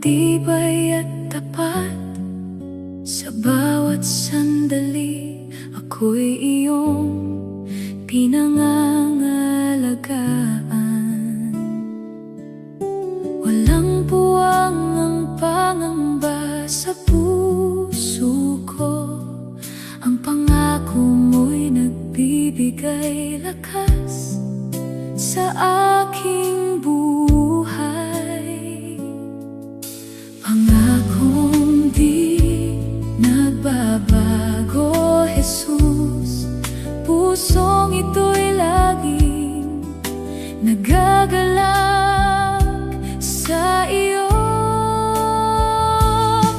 matibay at tapat. Sa bawat sandali, ako'y iyong pinangangalagaan. Walang puwang ang pangamba sa puso ko. Ang pangako mo'y nagbibigay lakas sa aking buhay. Pangakong di nagbabago, Jesus. Pusong ito'y laging nagagalak sa iyo.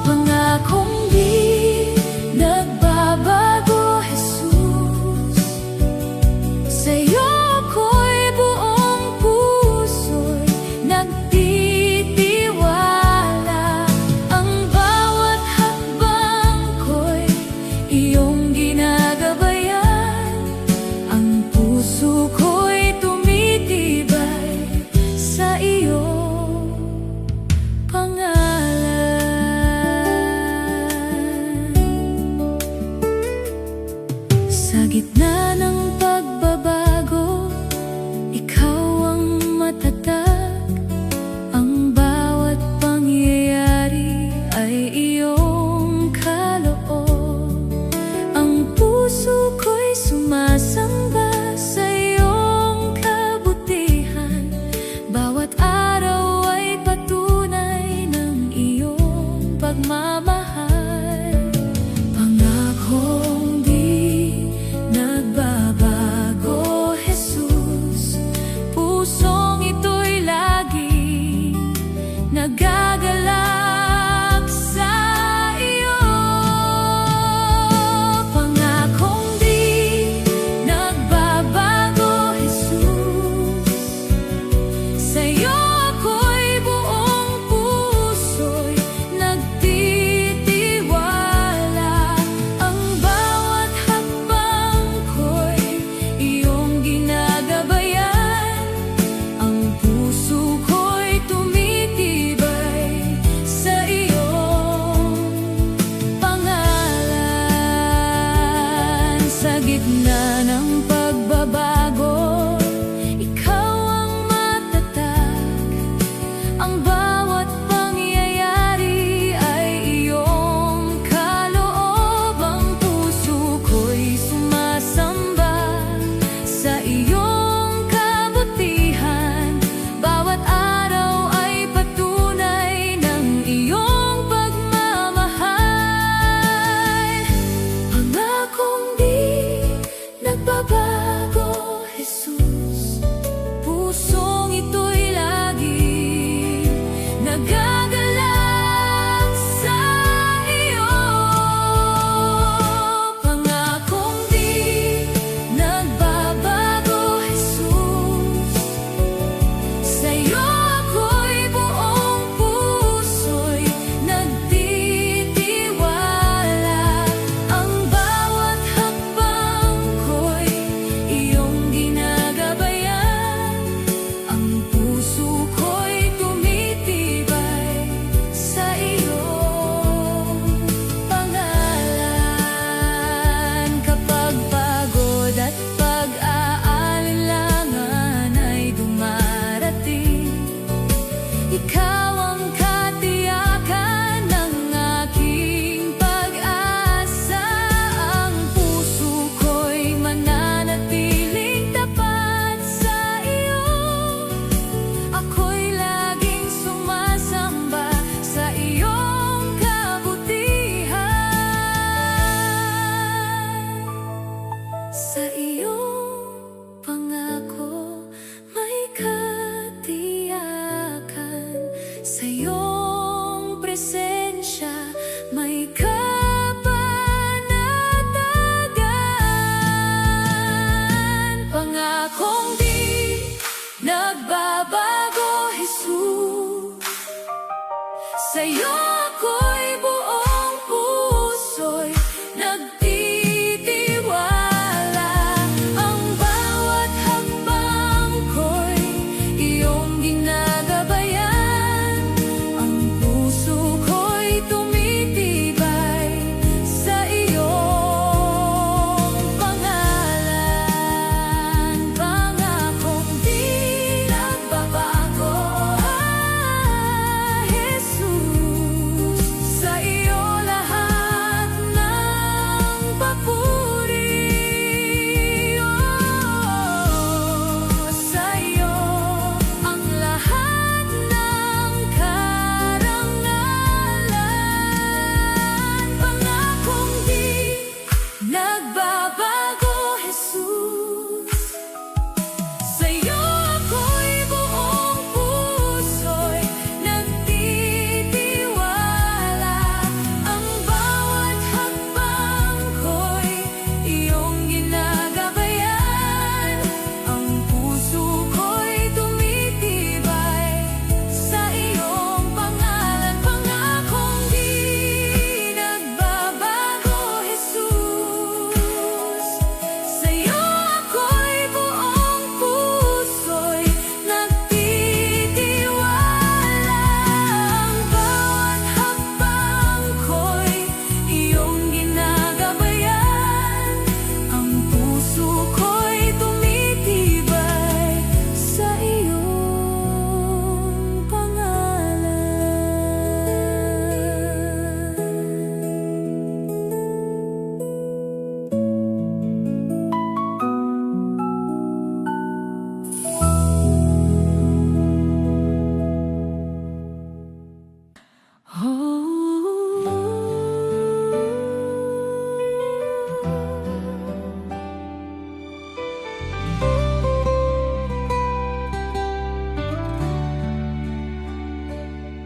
Pangakong di nagbabago, Jesus. Sa'yo ako'y buong puso'y nagtitiwala. Ang bawat hakbang ko'y iyong ginagabayan. Ang puso ko'y tumitibay sa iyong pangalan. Sa gitna ng pagbabago, ikaw ang matatag. Ang bawat pangyayari ay iyong kaloob. Ang puso ko'y sumasamba sa iyong kabutihan. Bawat araw ay patunay ng iyong pagmamahal. Pangakong di nagbabago, Jesus. Pusong ito'y laging nagagalak sa iyo. Pangakong di nagbabago, Jesus. Sa'yo ako'y buong puso'y nagtitiwala. Ang bawat hakbang ko'y iyong ginagabayan. Ang puso ko'y tumitibay sa iyong pangalan. Sa gitna ng pagbabago, ikaw ang matatag. Ang bawat pangyayari ay iyong kaloob. Ang puso ko'y sumasamba sa iyong kabutihan. Bawat araw ay patunay ng iyong pagmamahal. Pangakong di nagbabago, Jesus. Pusong ito'y laging nagagalak sa iyo. Pangakong di nagbabago, Jesus. Sa'yo ako'y buong puso'y nagtitiwala. Ang bawat hakbang ko'y iyong ginagabayan. Ang puso ko'y tumitibay sa iyong pangalan. Kapag pagod at pag-aalinlangan ay dumarating, ikaw ang katiyakan ng aking pag-asa. Ang puso ko'y mananatiling tapat sa iyo. Ako'y laging sumasamba sa iyong kabutihan. Sa iyong pangako may katiyakan. Sa iyong presensya may kapanatagan. Pangakong di nagbabago, Jesus. Sa'yo ako'y buong puso'y nagtitiwala. Ang bawat hakbang ko'y iyong ginagabayan. Ang puso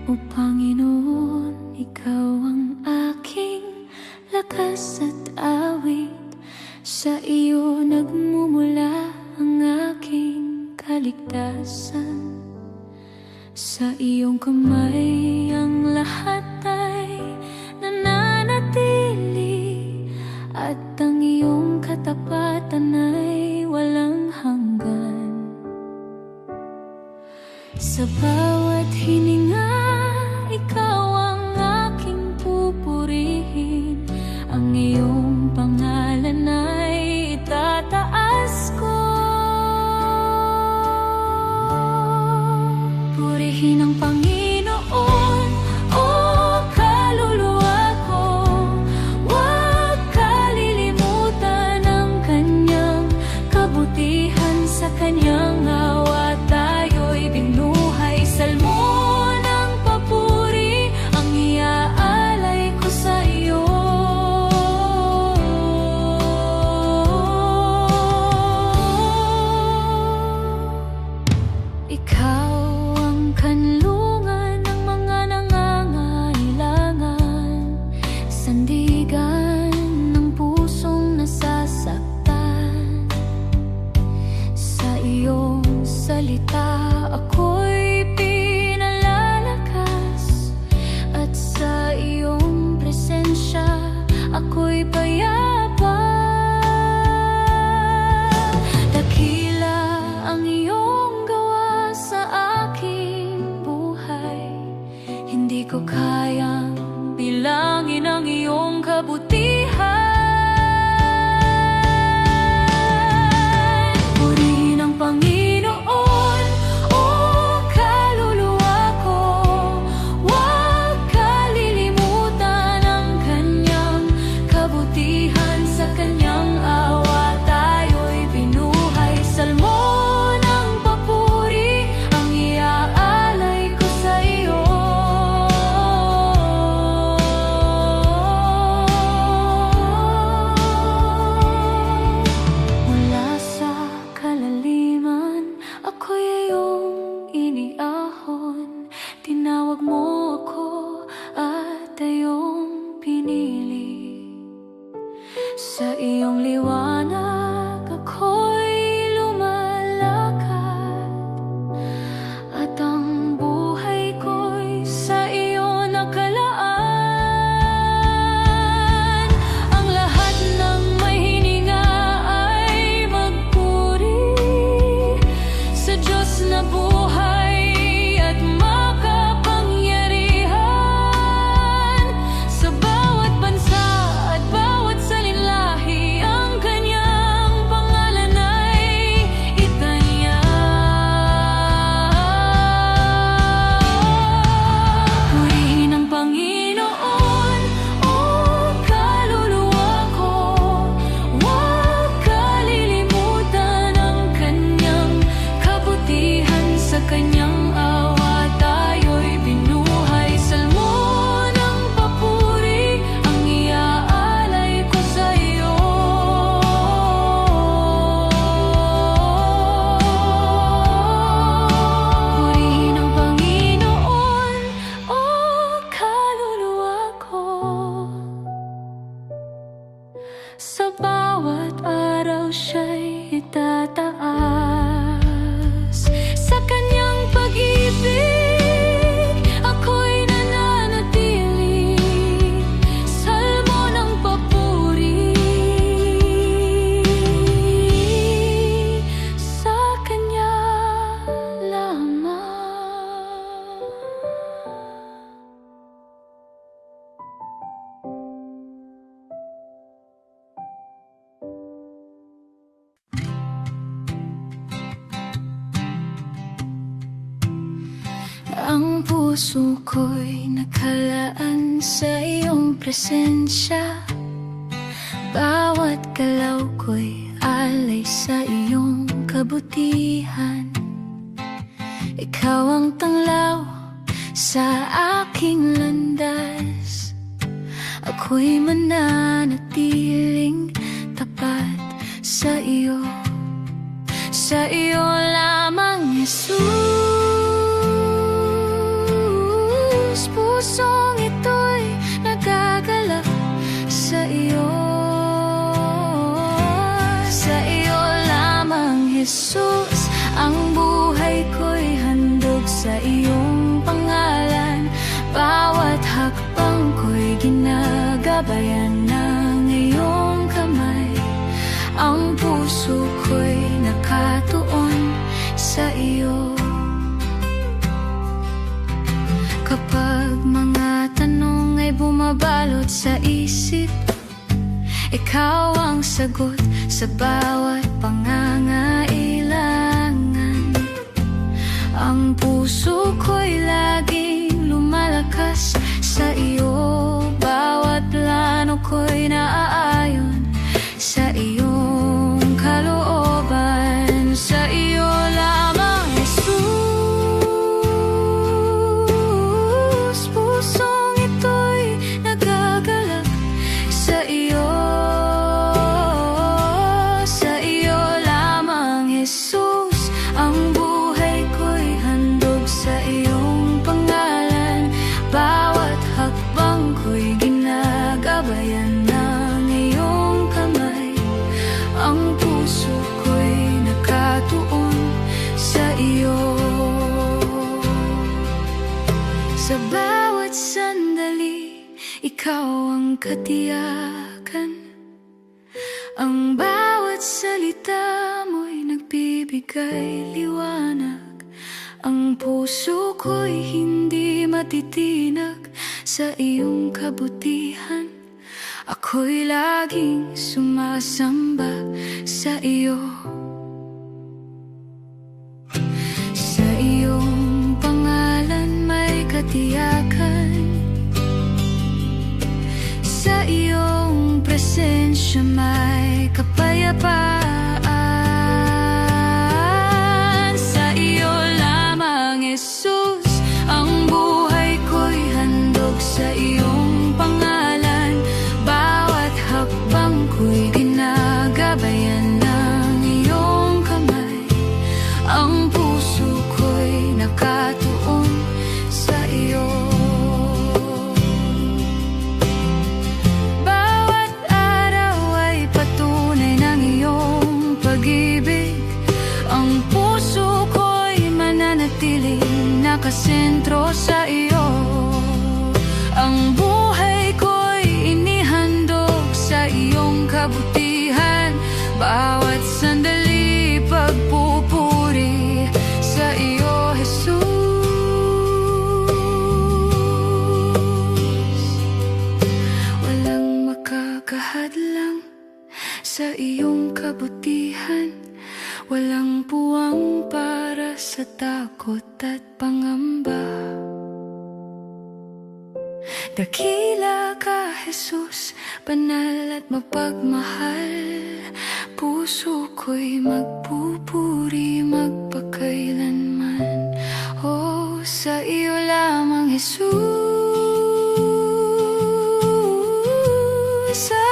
O Panginoon, Ikaw ang aking lakas at awit. Sa iyo nagmumula ang aking kaligtasan. Sa iyong kamay ang lahat ay nananatili, at ang iyong katapatan ay walang hanggan. Sa bawat hininga, ikaw ang aking pupurihin. Ang iyong pangalan ay itataas ko. Purihin ang Panginoon, o kaluluwa ko. Huwag kalilimutan ang kanyang kabutihan. Sa kanyang awa tayo'y binuhay. Salmo ng papuri ang iaalay ko sa iyo. Ikaw ang kanlungan ng mga nangangailangan, sandigan ng pusong nasasaktan. Sa iyong salita ako'y pinalalakas, at sa iyong presensya ako'y payapa. Dakila ang iyong gawa sa aking buhay. Hindi ko kayang bilangin ang iyong kabutihan. Purihin ang Panginoon, o kaluluwa ko. Huwag kalilimutan ang kanyang kabutihan. Sa kanyang awa tayo'y binuhay. Salmo ng papuri ang iaalay ko sa iyo. Mula sa kalaliman, ako'y iyong iniahon. Tinawag mo ako at iyong pinili. Sa iyong liwanag ako'y lumalakad, at ang buhay ko'y sa iyo nakalaan. Ang lahat ng may hininga ay magpuri sa Diyos na buhay at makapangyarihan. Sa bawat bansa at bawat salinlahi, ang kanyang pangalan ay itanya. Purihin ang Panginoon, o kaluluwa ko. Huwag kalilimutan ang kanyang kabutihan. Sa kanyang awa tayo'y binuhay. Salmo ng papuri ang iaalay ko sa iyo. Purihin ang Panginoon, o kaluluwa ko. Sa bawat araw siya'y itataas. Sa kanyang pag-ibig ako'y nananatili. Salmo ng papuri sa kanya lamang. Ang puso ko'y nakalaan sa iyong presensya. Bawat galaw ko'y alay sa iyong kabutihan. Ikaw ang tanglaw sa aking landas. Ako'y mananatiling tapat sa iyo. Sa iyo lamang, Jesus. iyong pangalan. Bawat hakbang ko'y ginagabayan ng iyong kamay. Ang puso ko'y nakatuon sa iyo. Kapag mga tanong ay bumabalot sa isip, ikaw ang sagot sa bawat pangangailangan. Ang puso ko'y laging lumalakas sa iyo. Bawat plano ko'y naaayon sa iyong kalooban. Sa iyo lamang, Jesus. Pusong ito'y nagagalak sa iyo. Sa iyo lamang, Jesus. Ang buhay ko'y handog sa iyong pangalan. Bawat hakbang ko'y ginagabayan ng iyong kamay. Ang puso ko'y nakatuon sa iyo. Sa bawat sandali, ikaw ang katiyakan. Ang bawat salita mo'y nagbibigay liwanag. Ang puso ko'y hindi matitinag sa iyong kabutihan. Ako'y laging sumasamba sa iyo. Sa iyong pangalan may katiyakan. Sa iyong presensya may kapayapaan. Sa iyo lamang, Jesus. Ang buhay ko'y handog sa iyong pangalan. Bawat hakbang ko'y ginagabayan ng iyong kamay. Ang puso ko'y nakatuon sa iyo. Bawat araw ay patunay ng iyong pag-ibig. Ang puso ko'y mananatiling nakasentro sa iyo. Ang buhay ko'y inihandog sa iyong kabutihan. Bawat sandali pagpupuri sa iyo, Jesus. Walang makakahadlang sa iyong kabutihan. Walang puwang para sa takot at pangamba. Dakila ka, Jesus, banal at mapagmahal. Puso ko'y magpupuri magpakailanman. Oh, sa iyo lamang, Jesus.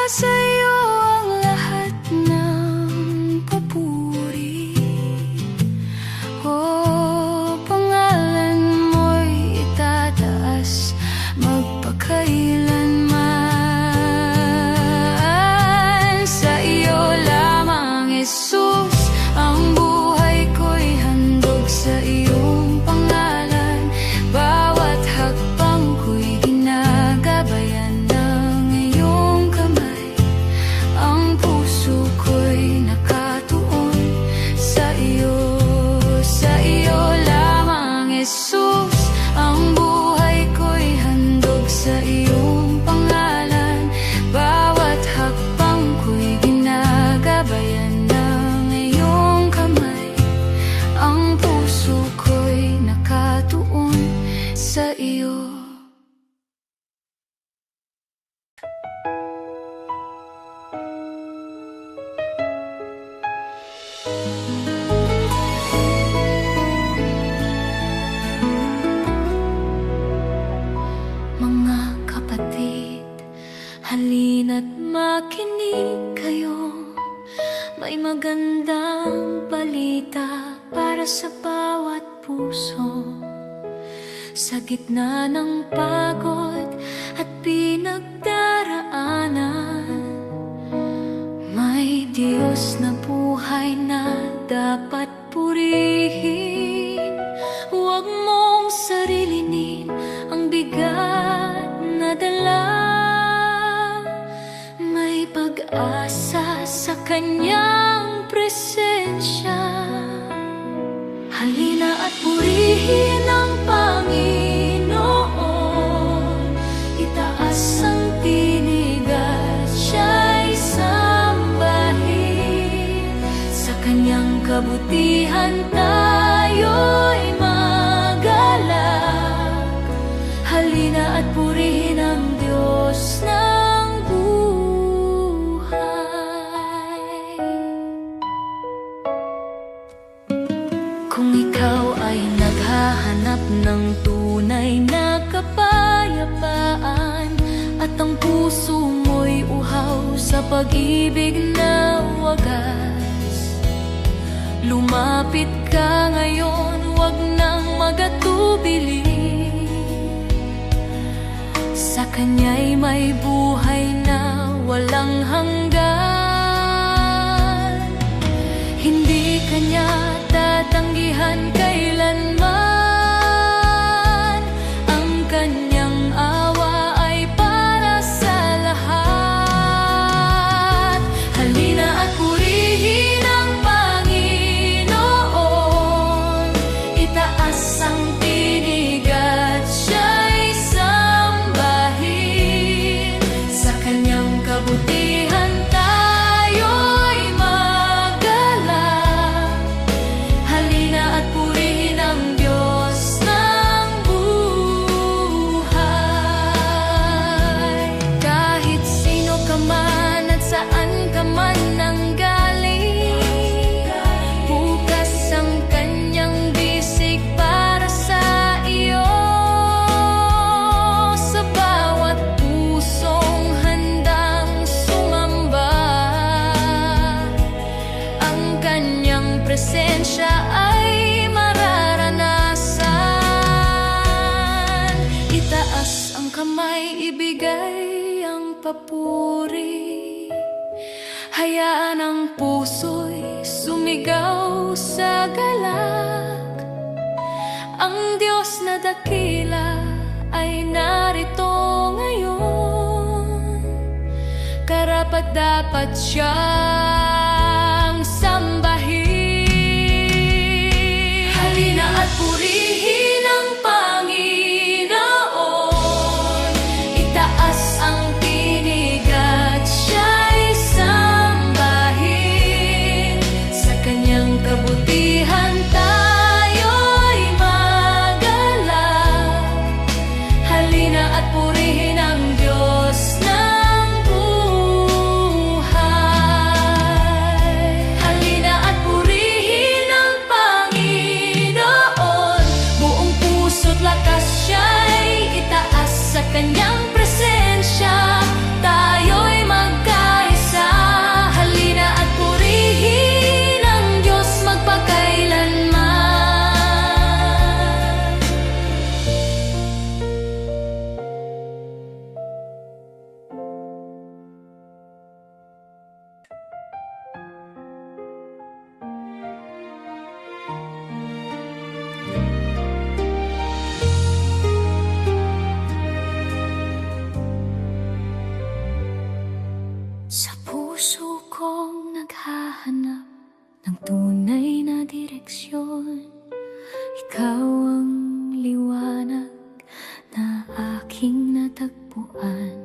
Sa iyo ang lahat ng papuri. Oh, pangalan mo'y itataas magpakailanman. Sa iyo lamang, Jesus. Ang buhay ko'y handog sa iyong pangalan. Bawat hakbang ko'y ginagabayan ng iyong kamay. Ang puso ko'y nakatuon sa iyo. Sa iyo lamang, Jesus. Ang buhay ko'y handog sa iyong pangalan. Bawat hakbang ko'y ginagabayan ng iyong kamay. Ang puso ko'y nakatuon sa iyo. Mga kapatid, halina't makinig kayo. May magandang balita para sa bawat puso. Sa gitna ng pagod at pinagdaraanan, may Diyos na buhay na dapat purihin. Huwag mong pag-asa sa kanyang presensya. Halina at purihin ang Panginoon, itaas ang tinig at siya'y sambahin. Sa kanyang kabutihan tayo'y magalak. Halina at purihin ang Diyos ng buhay. Kung ikaw ay naghahanap ng tunay na kapayapaan, at ang puso mo'y uhaw sa pag-ibig na wagas, lumapit ka ngayon, huwag nang magatubili. Sa Kanya'y may buhay na walang hanggan. Hindi Kanya tatanggihan kailanman. Ang Kanyang awa ay para sa lahat. Halina at purihin ang Panginoon, itaas ang tinig at siya'y sambahin. Sa Kanyang kabutihan tayo'y magalak. Halina at purihin ang Diyos ng buhay. Kahit sino ka man at saan ka man nanggaling, bukas ang Kanyang bisig para sa iyo. Sa bawat pusong handang sumamba, ang Kanyang presensya ay mararanasan. Itaas ang kamay, ibigay ang papuri. Hayaan ang puso'y sumigaw sa galak. Ang Diyos na dakila ay narito ngayon. Karapat-dapat siyang sambahin. Halina at purihin ang Panginoon, itaas ang tinig at siya'y sambahin. Sa Kanyang kabutihan tayo'y magalak. Halina at purihin ang Diyos ng buhay. Halina at purihin ang Panginoon, buong puso't lakas siya'y itaas. Sa Kanyang presensya tayo'y magkaisa. Halina at purihin ang Diyos magpakailanman. Sa puso kong naghahanap ng tunay na direksyon, ikaw ang liwanag na aking natagpuan.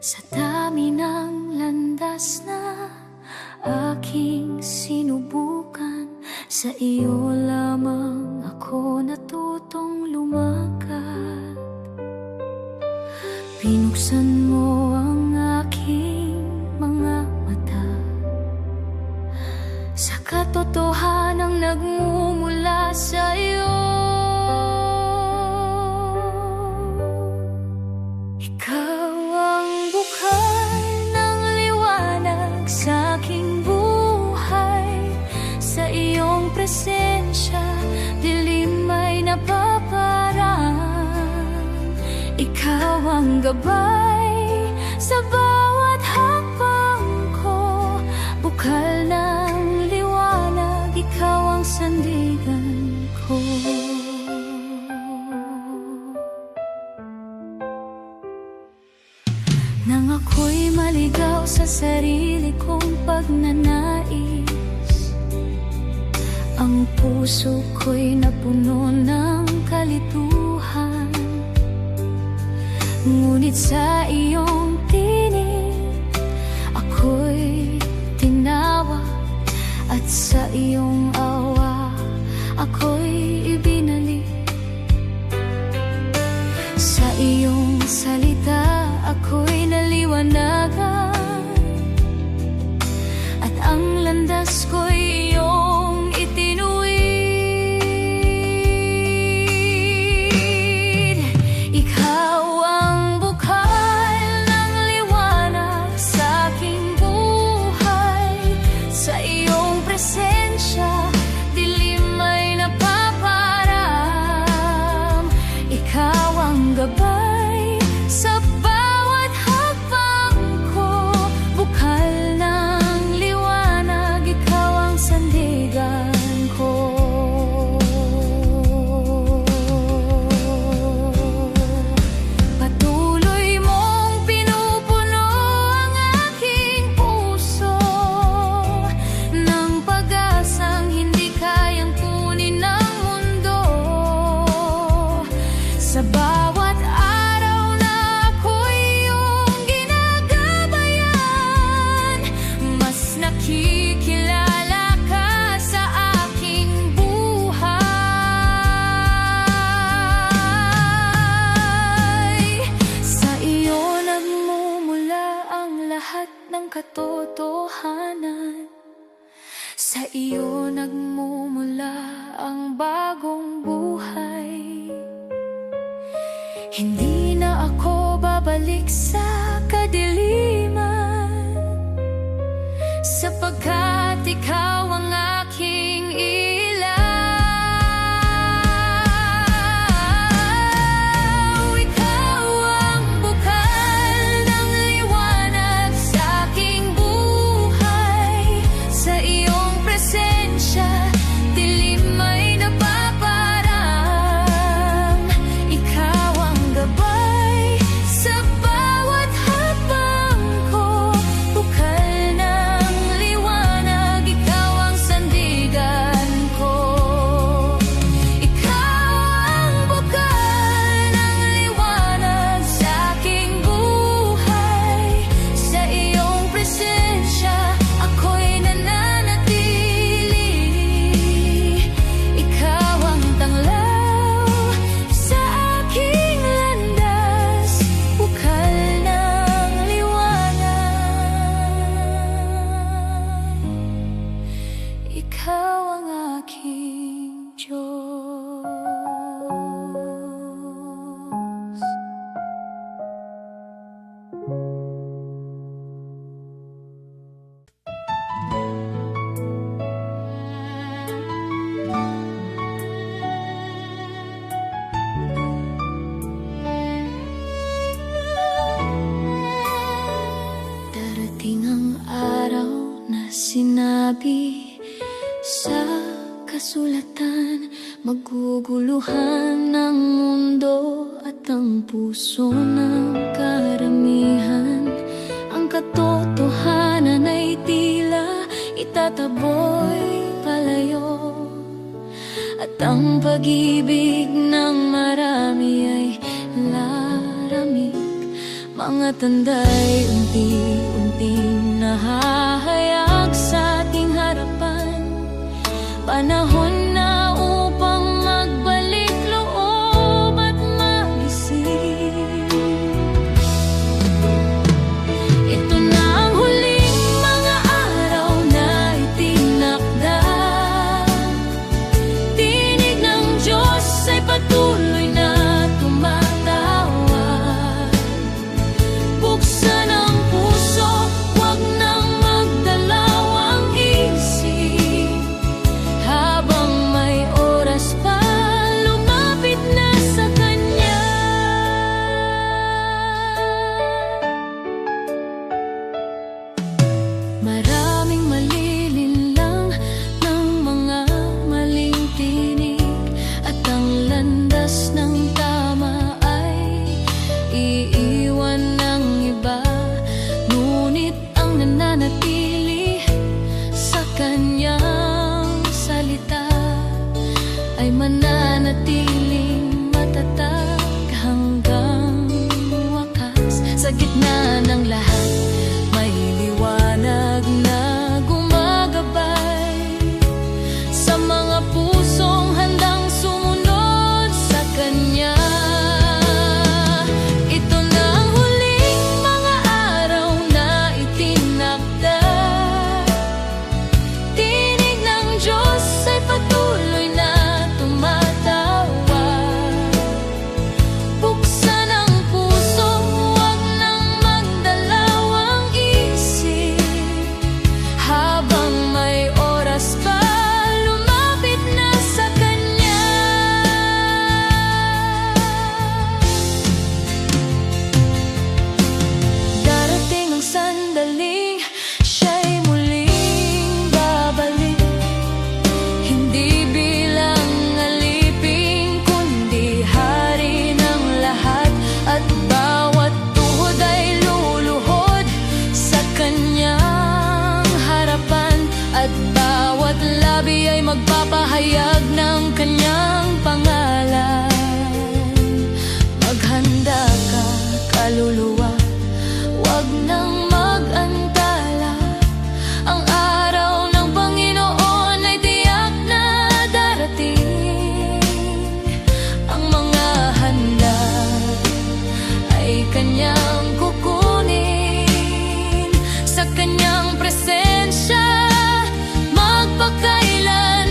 Sa dami ng landas na aking sinubukan, sa iyo lamang ako natutong lumakad. Binuksan mo ang aking mga mata sa katotohanang nagmumula sa iyo. Ikaw ang bukal ng liwanag sa aking buhay. Sa iyong presensya, dilim ay napaparang. Ikaw ang gabay sa bawat hakbang ko, bukal ng liwanag, ikaw ang sandigan ko. Nang ako'y maligaw sa sarili kong pagnanais, ang puso ko'y napuno ng kalituhan. Ngunit sa iyong tinig ako'y tinawa, at sa iyong awa ako'y ibinalik. Sa iyong salita ako'y naliwanagan, at ang landas ko'y iyong itinuwid. Ikaw ang bukal ng liwanag sa aking buhay. Sa iyong presensya dilim ay napaparam. Ikaw ang gabay sa bawat hakbang ko, bukal ng liwanag, ikaw ang sandigan ko. Patuloy mong pinupuno ang aking puso ng pag-asang hindi kayang kunin ng mundo. Sa bawat araw na ako'y iyong ginagabayan, mas nakikilala ka sa aking buhay. Sa iyo nagmumula ang lahat ng katotohanan. Sa iyo nagmumula ang bagong buhay. Hindi na ako babalik sa kadiliman, sapagkat ikaw ang aking ilaw. Ikaw ang bukal ng liwanag sa aking buhay. Sa iyong presensya dilim ay napaparang. Ikaw ang gabay sa bawat hakbang ko, bukal ng liwanag, ikaw ang sandigan ko. Ikaw ang bukal ng liwanag sa aking buhay. Sa iyong presensya ako'y nananatili. Ikaw ang tanglaw sa aking landas, bukal ng liwanag. Ikaw ang aking Diyos. Darating ang araw na sinabi sa kasulatan, maguguluhan ng mundo at ang puso ng karamihan. Ang katotohanan ay tila itataboy palayo, at ang pag-ibig ng marami ay laramig. Mga tanda'y unti-unting nahahayag sa ating harapan. Panahon na upang magbalik loob at magising. Ito na ang huling mga araw na itinakda. Tinig ng Diyos ay patuloy na tumatawag. Buksan ang puso, huwag nang magdalaw ang isip, habang pahayag ng kanyang pangalan. Maghanda ka, kaluluwa, wag nang mag-antala. Ang araw ng Panginoon ay tiyak na darating. Ang mga handa ay kanyang kukunin sa kanyang presensya magpakailanman.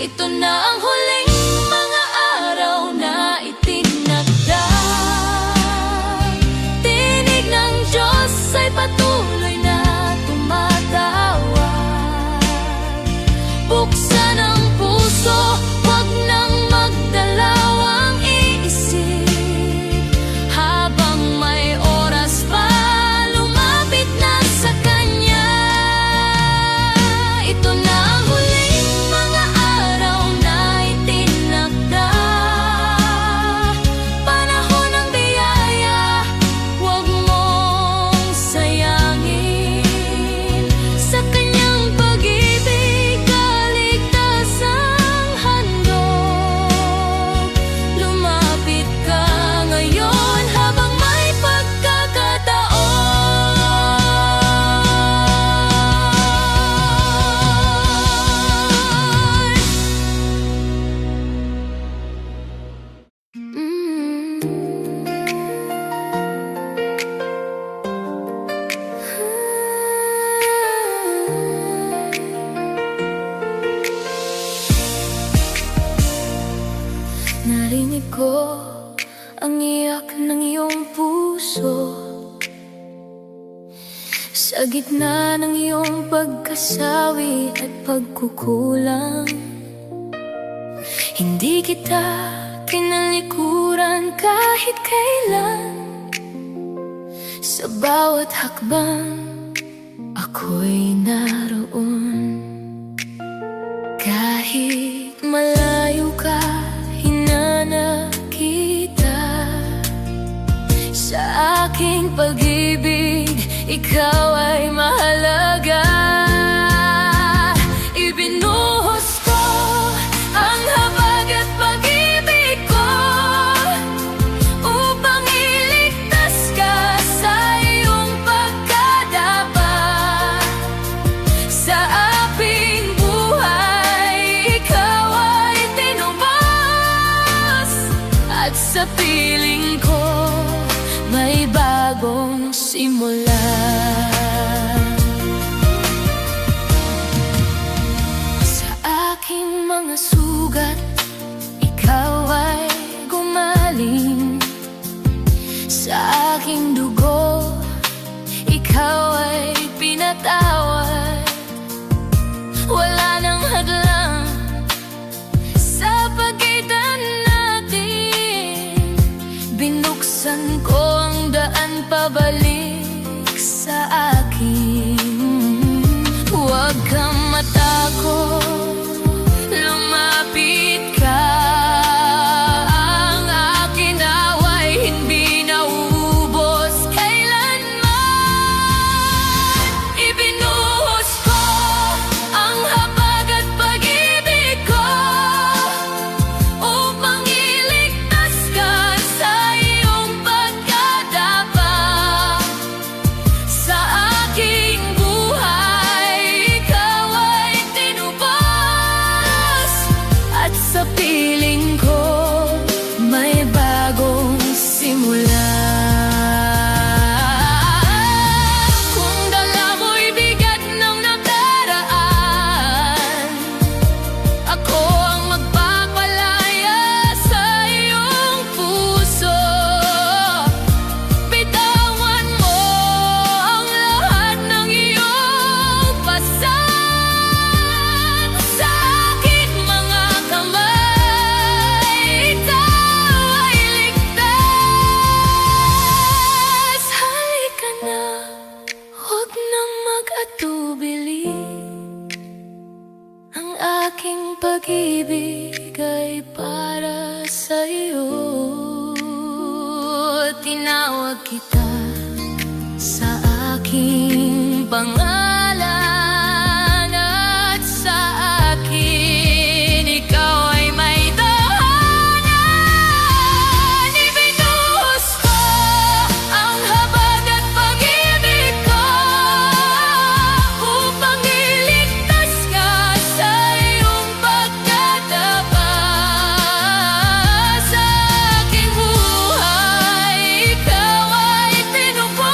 Ito na ang huling mga araw na itinakda. Tinig ng Diyos ay patuloy na tumatawag. Buksan ang puso, wag nang magdalaw ang iisip. Habang may oras pa, lumapit na sa Kanya. Ito na ang huling mga araw na itinakda. Panahon ng biyaya, wag mong sayangin. Sa Kanyang pag-ibig, kaligtasang handog. Lumapit ka ngayon habang may narinig ko ang iyak ng iyong puso sa gitna ng iyong pagkasawi at pagkukulang. Hindi kita kinalikuran kahit kailan. Sa bawat hakbang, ako'y naroon. Kahit malayo ka, hinanap kita. Sa aking pag-ibig, ikaw ay mahalaga. Ibinuhos ko ang habag at pag-ibig ko upang iligtas ka sa iyong pagkadapat. Sa aking buhay, ikaw ay tinubos, at sa piling ko may bagong simula. Sa aking mga sugat, ikaw ay gumaling. Sa aking dugo, ikaw ay pinatawad. Wala nang hadlang sa pagitan natin. Binuksan ko ang daan pabalik sa akin. Huwag kang matakot, lumapit ka. Ang aking away hindi nauubos kailanman. Ibinuhos ko ang habag at pag-ibig ko upang iligtas ka sa iyong pagkadapat. Sa aking buhay, ikaw ay tinubos, at sa piling ko may bagong simula. Kung dala mo'y bigat ng nakaraan, ako ang magpapalaya sa iyong puso. Bitawan mo ang lahat ng iyong pasat. Sa aking mga kamay, ikaw ay ligtas. Halika na, huwag nang mag-atubili. Ang aking pag-ibig ay para sa iyo. Tinawag kita sa aking pangalan at sa akin ikaw ay may tahanan. Ibinuhos ko ang habag at pag-ibig ko upang iligtas ka sa iyong pagkatapat. Sa aking buhay ikaw ay pinupos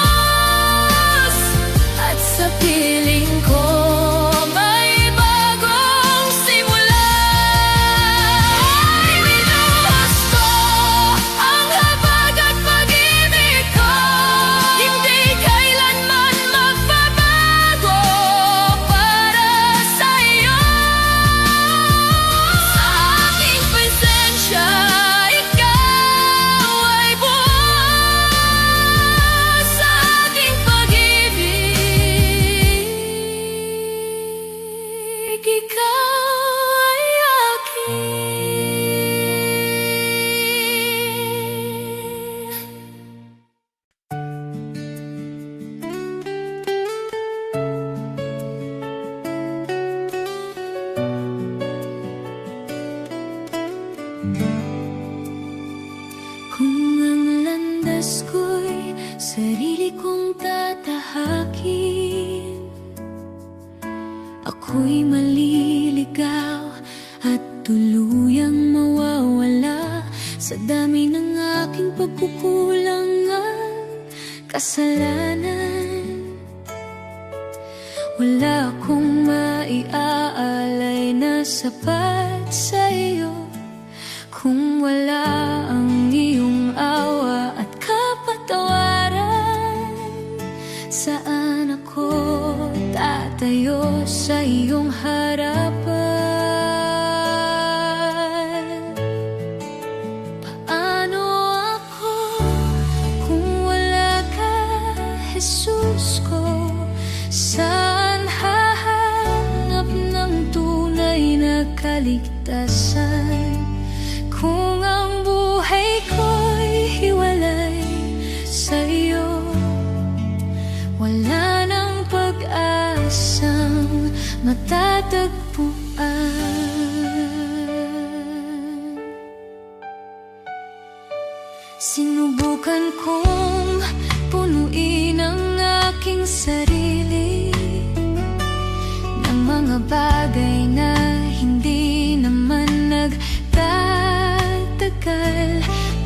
at sa piling ko may bagong simula. Ibinuhos ko ang habag at pag-ibig ko, hindi kailanman magbabago para sa iyo. Sa aking presensya ikaw ay buo, sa aking pag-ibig ikaw ay akin. Kung ang landas ko'y sarili kong tatahakin, ako'y maliligaw at tuluyang mawawala sa dami ng aking pagkukulangan, kasalanan. Wala akong maiaalay na sapat sa iyo kung wala ang iyong awa at kapatawaran. Saan ako tatayo sa iyong harapan? Paano ako kung wala ka, Jesus ko? Saan hahanap ng tunay na kaligtasan kung ang buhay ko'y hiwalay sa iyo? Wala nang pag-asang matatagpuan. Sinubukan kong punuin ang aking sarili ng mga bagay na hindi naman nagtatagal,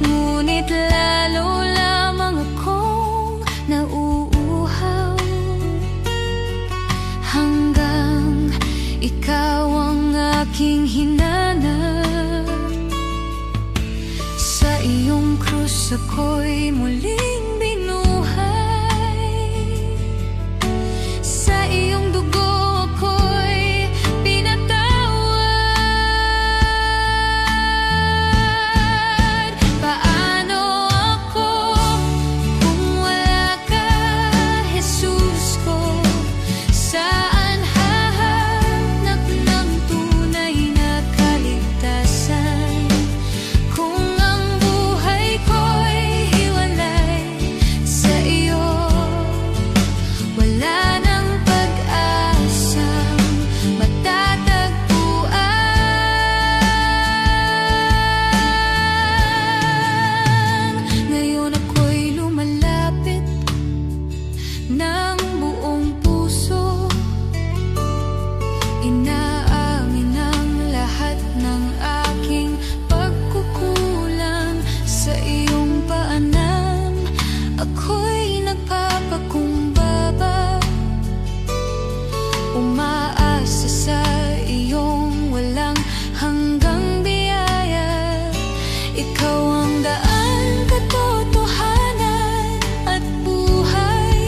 ngunit lalo lamang akong nauuhaw hanggang ikaw ang aking hinanap. Sa iyong krus ako'y muling binuhay, sa iyong dugo ako'y pinatawad. Paano ako kung wala ka, Jesus ko? Saan hahanap ng tunay na kaligtasan kung ang buhay ko'y hiwalay sa iyo? Wala nang pag-asang matatagpuan. Ngayon ako'y lumalapit ng buong puso, inaamin ang lahat ng aking pagkukulang sa iyong paanan. Ako'y nagpapakumbaba, umaasa sa iyong walang hanggang biyaya. Ikaw ang daan, katotohanan at buhay.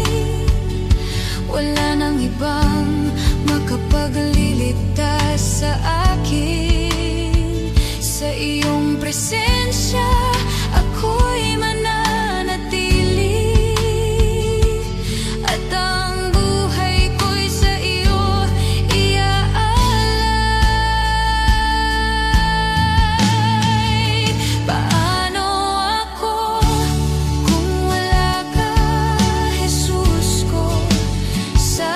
Wala nang ibang makapagliligtas sa akin. Sa iyong presensya ako'y mananatili, at ang buhay ko'y sa iyo iaalay. Paano ako kung wala ka, Jesus ko? Sa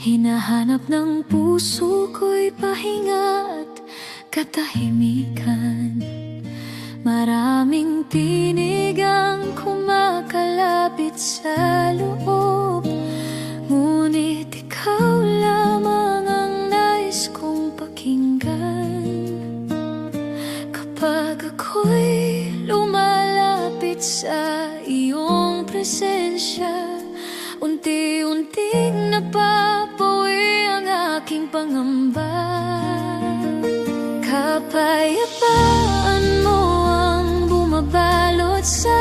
Hinahanap ng puso ko'y pahinga at katahimikan. Maraming tinig ang kumakalapit sa loob, ngunit ikaw lamang ang nais kong pakinggan. Kapag ako'y lumalapit sa iyong presensya, unti-unting napapawi ang aking pangamba. Kapayapaan mo ang bumabalot sa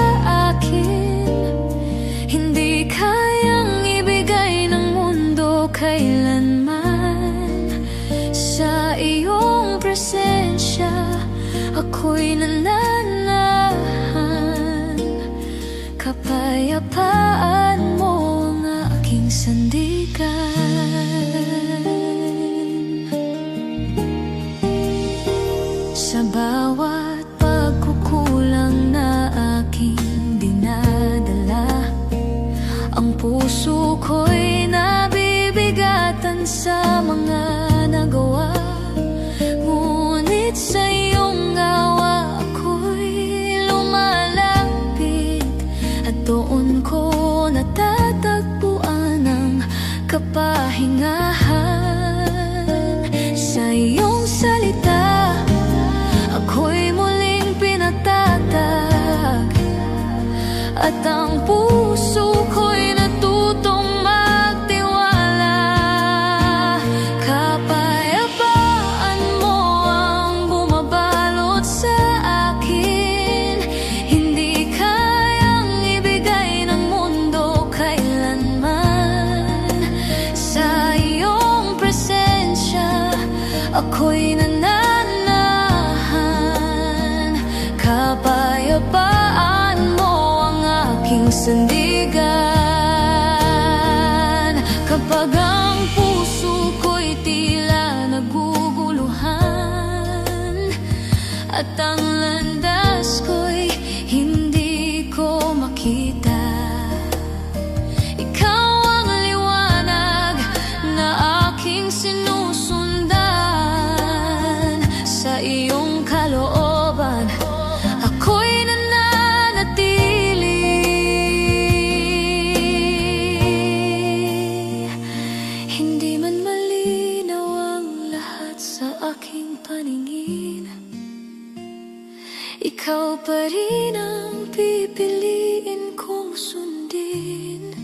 akin, hindi kayang ibigay ng mundo kailanman. Sa iyong presensya, ako'y nananahan. Kapayapaan mo ang aking sandigan. Sa bawat pagkukulang na aking dinadala, ang puso ko'y nabibigatan sa mga nagawa. Ngunit sa iyong awa ako'y lumalapit, at doon ko natatagpuan ang kapahingahan. Sa iyong salita ako'y muling pinatatag, at ang puso ko'y natutong magtiwala. Kapayapaan mo ang bumabalot sa akin, hindi kayang ibigay ng mundo kailanman. Sa iyong presensya ako'y nananahan. Kapayapaan mo ang aking sandigan. Kapag ang puso ko'y tila naguguluhan, at ang landas ko'y hindi ko makita, ikaw ang liwanag na aking sinusundan. Sa iyong kalooban ako'y nananatili. Hindi man malinaw ang lahat sa aking paningin, ikaw pa rin ang pipiliin kong sundin.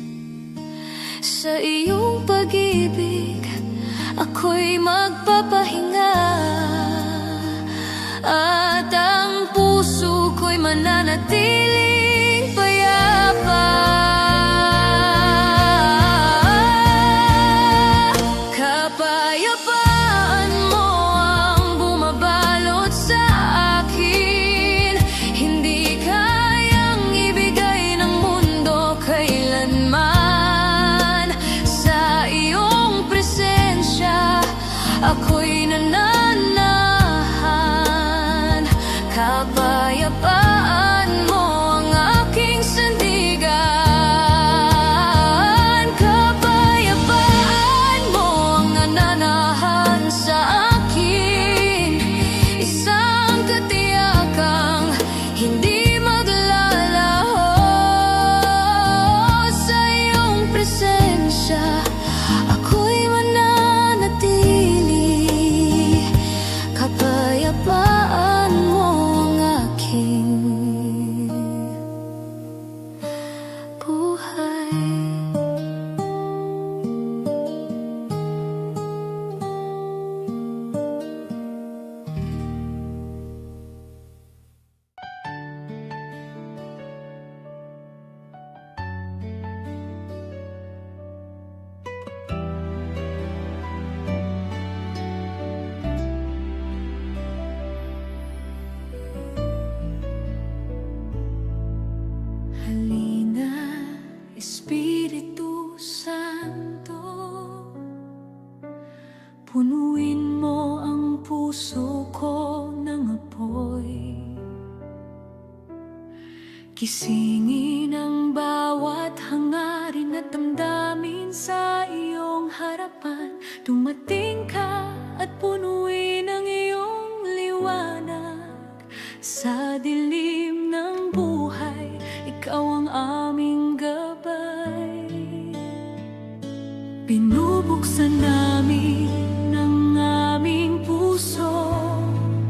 Sa iyong pag-ibig ako'y magpapahinga, at ang puso ko'y mananatiling payapa. Kapayapaan mo ang bumabalot sa akin, hindi kayang ibigay ng mundo kailanman. Sa iyong presensya ako'y nananahan. Kapayapaan mo ang aking sandigan. Kapayapaan mo ang nananahan sa akin, isang katiyakang hindi maglalaho. Sa iyong presensya ako'y mananatili. Kapayapaan mo ang aking buhay. Halina, Espiritu Santo, punuin mo ang puso ko ng apoy. Gisingin ang bawat hangarin at damdamin sa iyong harapan. Dumating ka at punuin ang iyong liwanag. Sa dilim ng buhay, ikaw ang aming gabay. Binubuksan namin ang aming puso,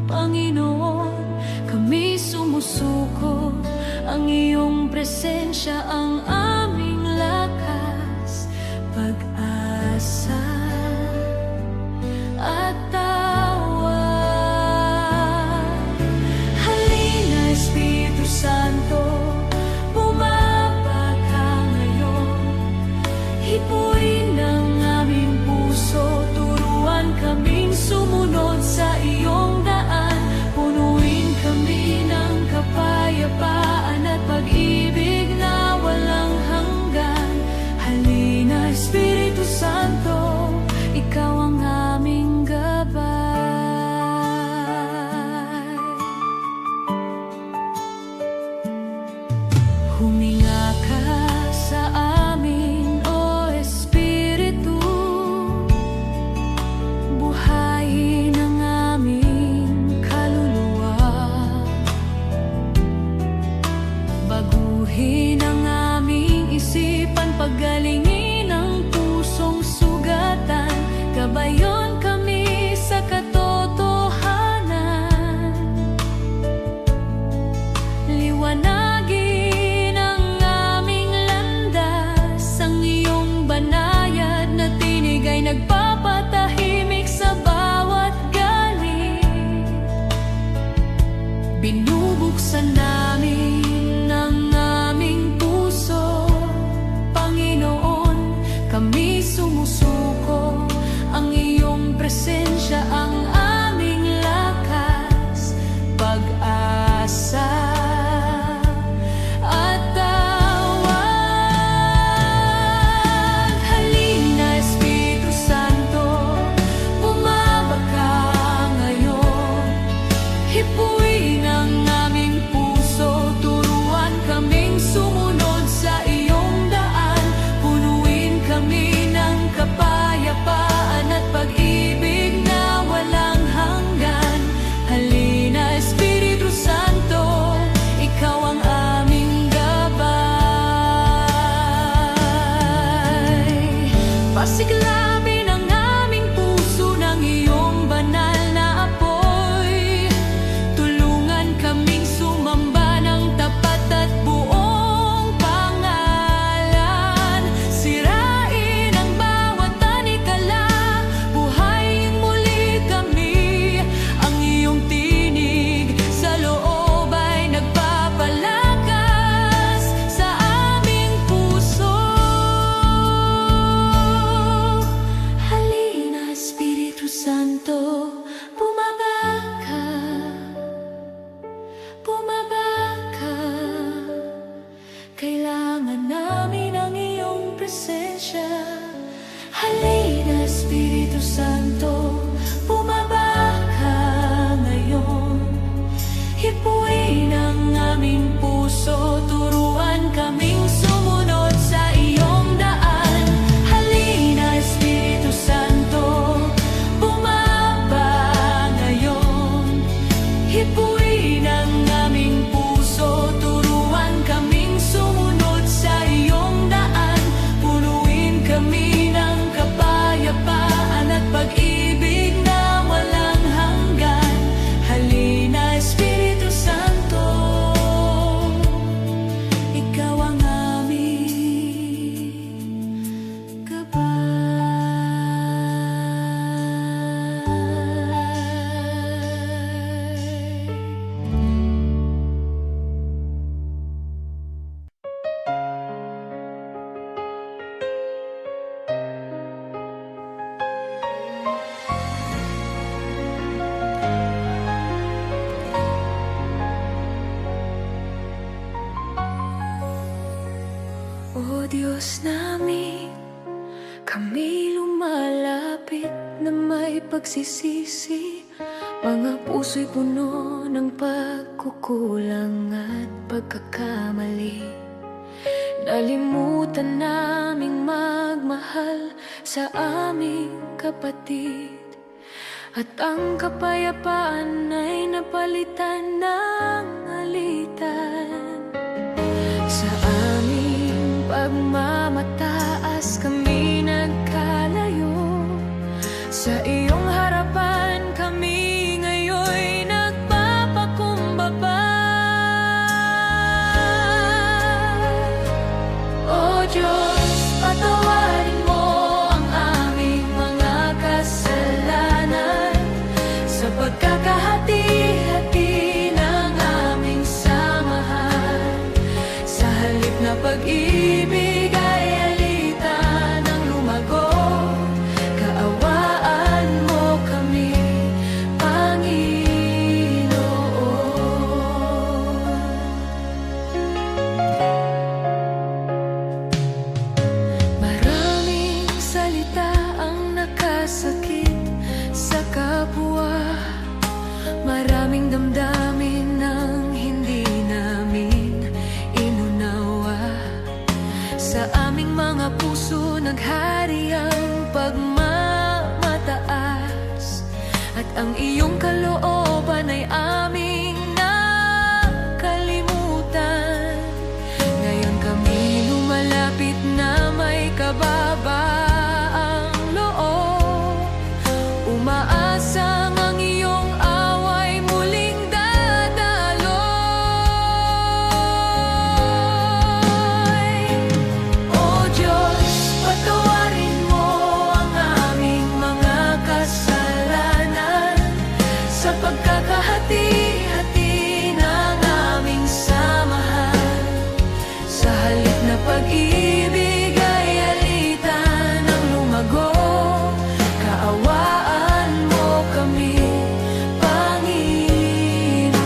Panginoon. Kami sumusuko, ang iyong presensya ang aming lakas, pag-asa at tawa. Halina, Espiritu Santo, bumaba ka ngayon. Hipuin ang aming puso, turuan kaming sumunod sa iyong daan. Punuin kami ng kapayapaan at pag-ibig na walang hanggan. Halina, Espiritu Santo, ikaw ang aming gabay. Huminga ka sa amin, O Espiritu. Buhayin ang aming kaluluwa. Baguhin ang aming isipan, pagalingin ang pusong sugatan. Gabayon kami sa katotohanan. Liwanagin ang aming landas, ang iyong banayad na tinig ay nagpapatahimik sa bawat galit. Binubuksan namin ang aming puso, Panginoon. Kami sumusuko, ang iyong presensya ang aming lakas, pag-asa at tawag. Halina, Espiritu Santo, bumaba ka ngayon. Hipuin ang aming puso, turuan kaming sumunod sa iyong daan. Punuin kami ng kapayapaan at pag-ibig na walang hanggan. Halina, Espiritu Santo, ikaw ang aming gabay. Pasiklabin ang aming puso ng iyong banal na apoy. Tulungan kaming sumamba ng tapat at buong pangalan. Sirain ang bawat tanikala, buhayin muli kami. Ang iyong tinig sa loob ay nagpapalakas sa aming puso. Halina, Espiritu Santo, bumaba ka. Bumaba ka. Kailangan namin ang iyong presensya. Halina, Espiritu Santo, bumaba ka ngayon. Hipuin ang aming puso, turuan kaming sumunod sa iyong daan. Halina, Espiritu Santo, bumaba ngayon. Hipuin ang aming puso, turuan kaming sumunod sa iyong daan. Punuin kami ng kapayapaan at pag-ibig na walang hanggan. Halina, Espiritu Santo, ikaw ang aming gabay. O Diyos namin, kami lumalapit na may pagsisisi. Mga puso'y puno ng pagkukulang at pagkakamali. Nalimutan naming magmahal sa aming kapatid, at ang kapayapaan ay napalitan ng alitan. Sa aming pagmamataas kami nagkalayo, sa iyong harapan kami ngayon'y nagpapakumbaba. O Diyos, patawarin mo ang aming mga kasalanan sa pagkakahati-hati ng aming samahan. Sa halip na pag-ibig ay alitan ng lumago, kaawaan mo kami, Panginoon. Maraming salita ang nakasakit sa kapwa, maraming damdamin ang hindi namin inunawa. Sa aming mga puso naghari ang pagmamataas, at ang iyong kalooban ay aming nakalimutan. Ngayon kami lumalapit na may kababaang loob, umaasang ang iyong away muling dadaloy. O Diyos, patawarin mo ang aming mga kasalanan sa pagkakahati-hati ng aming samahan. Sa halip na pag-ibig ay alitan ng lumago, kaawaan mo kami, Panginoon.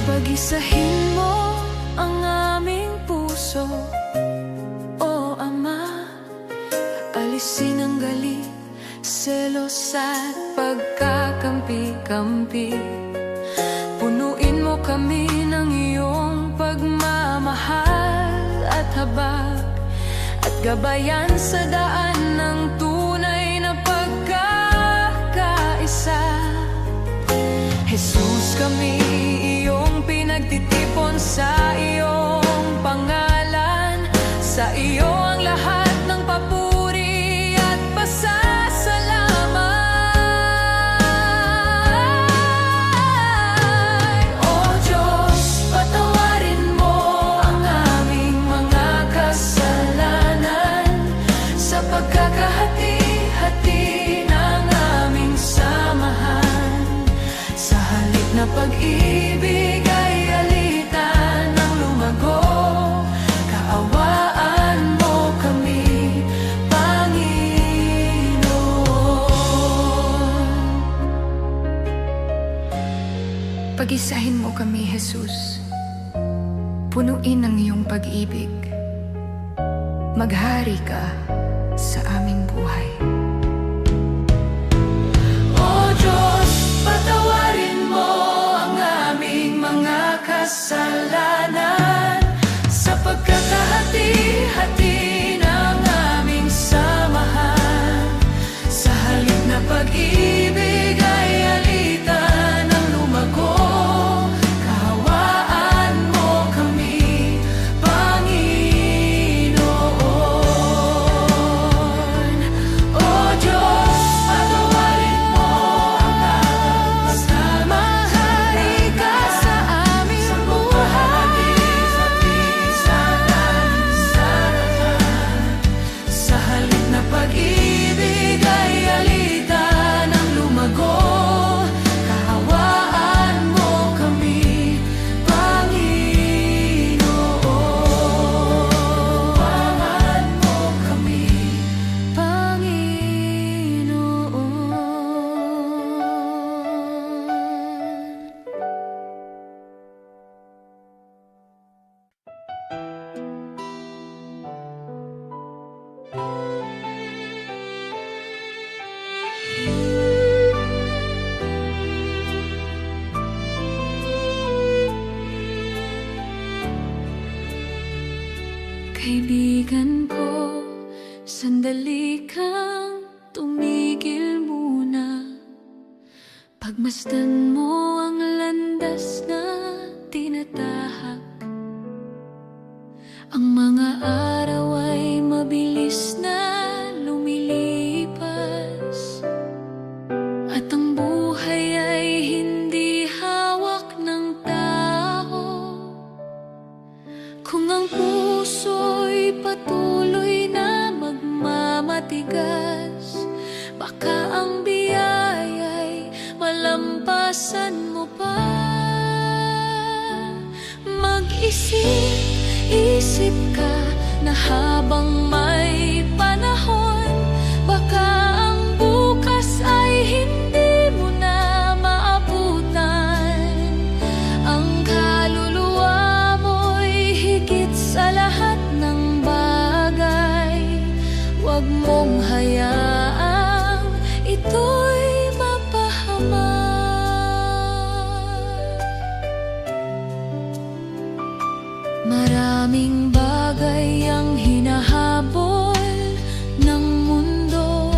Pag-isahin mo ang aming puso, O Ama. Alisin ang galit, selos at pagkakampi-kampi. Punuin mo kami ng iyong pagmamahal at habag, at gabayan sa daan ng tunay na pagkakaisa. Jesus, kami iyong pinagtitipon sa iyong pangalan. Sa iyo ang lahat ng papuri at pasasalamat. O Diyos, patawarin mo ang aming mga kasalanan sa pagkakahati-hati ng aming samahan. Sa halip na pag-ibig ay alitan ng lumago, kaawaan mo kami, Panginoon. Pag-isahin mo kami, Jesus. Punuin ng iyong pag-ibig. Maghari ka sa aming buhay. O Diyos, patawarin mo ang aming mga kasalanan sa pagkakahati-hati ng aming samahan. Sa halip na pag-ibig ay alitan ng lumago, kaawaan mo kami, Panginoon. O Diyos, patawarin mo ang aming kasalanan. Maghari ka sa aming buhay. Kaibigan ko, sandali kang tumigil muna. Pagmasdan mo ang landas na tinatahak. Ang mga araw ay mabilis na lumilipas, at ang buhay ay hindi hawak ng tao. Kung ang puso'y patuloy na magmamatigas, baka ang biyaya'y malampasan mo pa. Mag-isip ka na habang may panahon, baka ang bukas ay hindi mo na maabutan. Ang kaluluwa mo'y higit sa lahat ng bagay. Huwag mong hayaang ito'y mapahamak. Maraming bagay ang hinahabol ng mundo,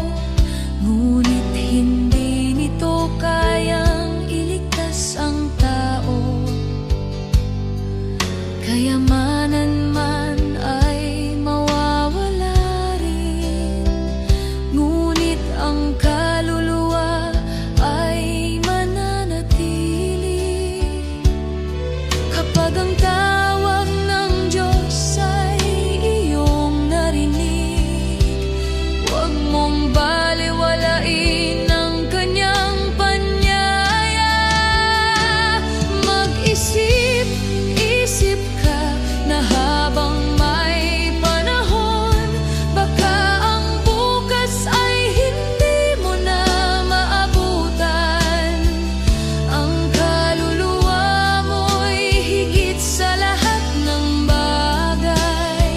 ngunit hindi nito kayang iligtas ang tao. Kayamanan man ay mawawala rin, ngunit ang kaluluwa ay mananatili. Kapag ang tawag ng Diyos ay iyong narinig, huwag mong balewalain ang kanyang panyaya. Mag-isip ka na habang may panahon, baka ang bukas ay hindi mo na maabutan. Ang kaluluwa mo'y higit sa lahat ng bagay.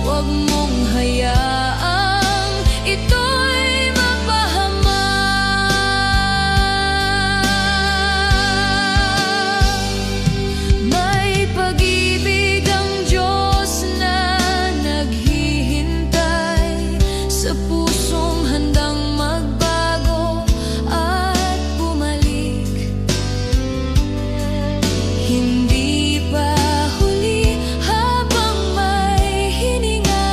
Huwag mong hayaang ito'y mapahamak. May pag-ibig ang Diyos na naghihintay sa pusong handang magbago at bumalik. Hindi pa huli habang may hininga,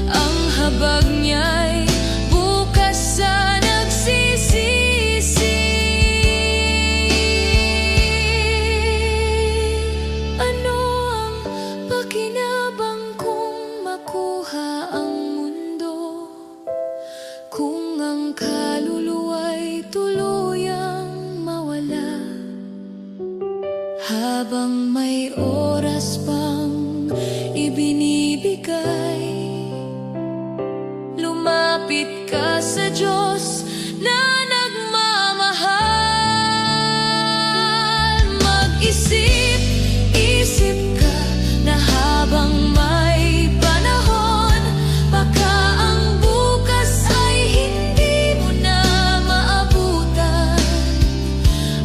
ang habag niya'y bukas sa nagsisisi. Ano ang pakinabang kung makuha ang mundo, kung ang kaluluwa'y tuluyang mawala? Habang may oras pang ibinibigay, lumapit ka sa Diyos na nagmamahal. Mag-isip ka na habang may panahon, baka ang bukas ay hindi mo na maabutan.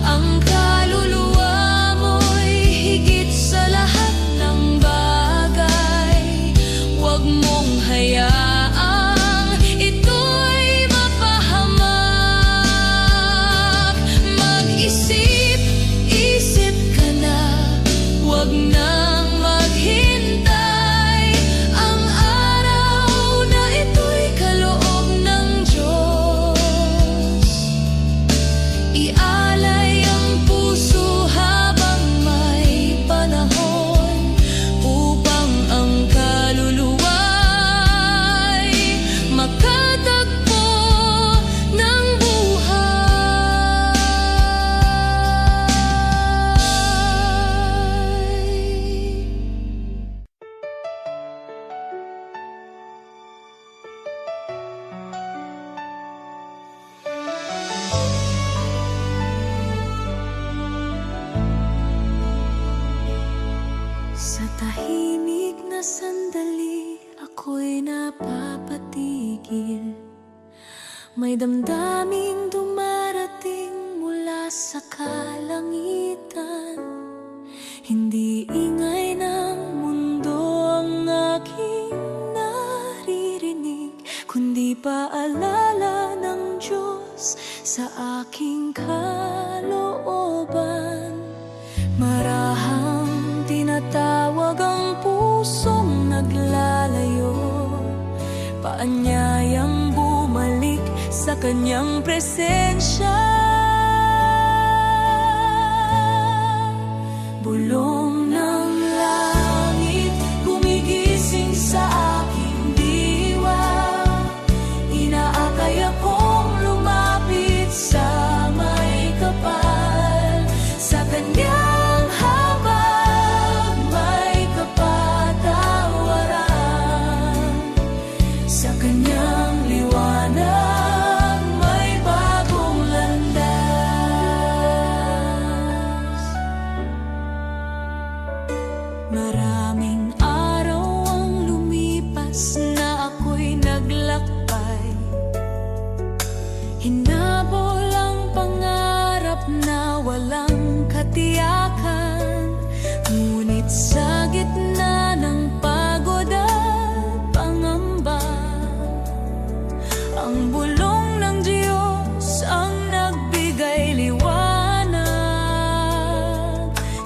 Ang kaluluwa mo'y higit sa lahat ng bagay. Huwag mong hayaang ito'y mapahamak. Mag-isip ka na, huwag nang maghintay. Ang araw na ito'y kaloob ng Diyos. Ialay ang puso habang may panahon, upang ang kaluluwa'y makatagpo ng buhay. Sa tahimik na sandali, ako'y napapatigil. May damdaming dumarating mula sa kalangitan. Hindi ingay ng mundo ang paalala ng Diyos sa aking kalooban. Marahang tinatawag ang pusong naglalayo, paanyayang bumalik sa kanyang presensya. Bulong ng langit, gumigising sa aking diwa. Inaakay akong lumapit sa may kapal. Sa kanyang habag may kapatawaran. Sa kanyang liwanag may bagong landas. Maraming araw ang lumipas na ako'y naglakbay. Hinabol ang pangarap na walang katiyakan. Ngunit sa gitna ng pagod at pangamba, ang bulong ng Diyos ang nagbigay liwanag.